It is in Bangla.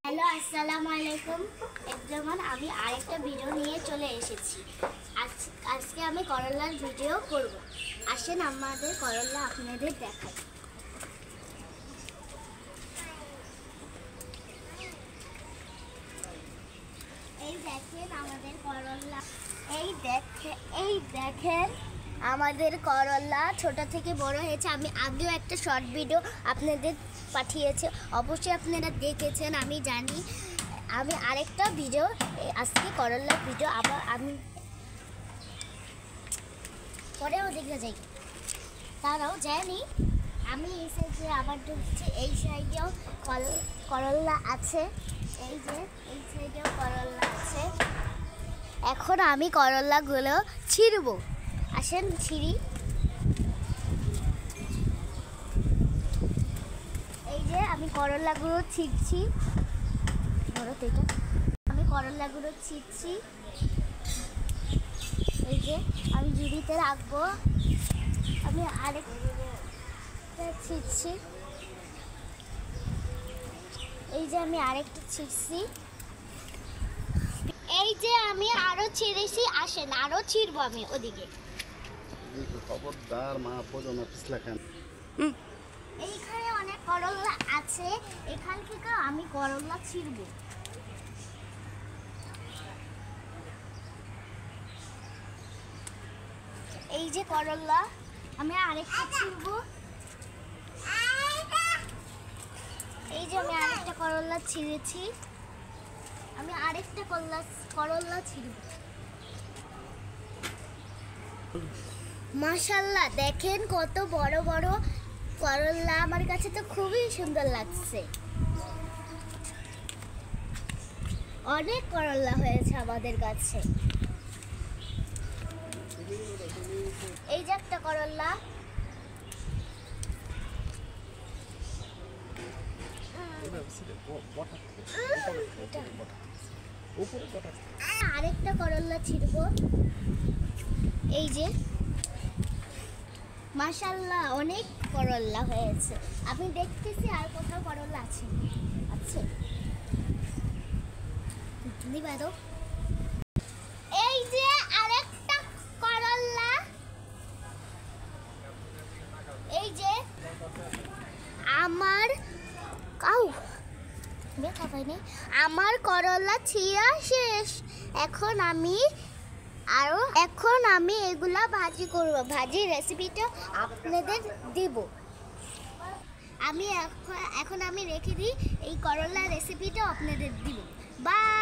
হ্যালো আসসালামু আলাইকুম এভরিওয়ান, আমি আরেকটা ভিডিও নিয়ে চলে এসেছি। আজকে আমি করলার ভিডিও করব। আসেন আমাদের করলা আপনাদের দেখাই। এই দেখেন আমাদের করলা, এই দেখেন আমাদের করলা ছোট থেকে বড় হয়েছে। আমি আগেও একটা শর্ট ভিডিও আপনাদের পাঠিয়েছি, অবশ্যই আপনারা দেখেছেন, আমি জানি। আমি আরেকটা ভিডিও আজকে করলার ভিডিও আবার আমি পরেও দেখে যাই, তারাও জানি। আমি এই সাইডে আবার ঢুকছি, এই সাইডেও করলা আছে, এই যে এই সাইডেও করলা আছে। এখন আমি করলাগুলো ছিঁড়ব। আসেন ছিঁড়ি। এই যে আমি করলাগুলো ছিঁড়ছি, আমি করলাগুলো ছিঁড়ছি। এই যে আমি ঝুড়িতে রাখবো। আমি আরেকটা ছিঁড়ছি, এই যে আমি আরেকটা ছিঁড়ছি, এই যে আমি আরো ছিঁড়েছি। আসেন আরো ছিঁড়বো আমি ওদিকে। খবরদার মা পর্যন্ত পিছলা খান। এইখানে অনেক করলা আছে, এখান থেকে আমি করলা ছিঁড়বো। এই যে করলা, আমি আরেকটা ছিঁড়বো। এই যে আমি আরেকটা করলা ছিঁড়েছি, আমি আরেকটা করলা ছিঁড়বো। মাশাআল্লাহ, দেখেন কত বড় বড় করলা, আমার কাছে তো খুবই সুন্দর লাগছে। অনেক করলা হয়েছে আমাদের কাছে। এই যে একটা করলা, আরেকটা করলা ছিঁড়বো। এই যে মাশাআল্লাহ, অনেক করলা হয়েছে। আমি দেখতেছি আর কোথাও করলা আছে। এই যে আরেকটা করলা, এই যে আমার করলা ছিঁড়া শেষ। এখন আমি এগুলা ভাজি করব। ভাজি রেসিপিটা আপনাদের দিব। এখন আমি রেখে দিই, এই করলা রেসিপিটা আপনাদের দিব। বাই।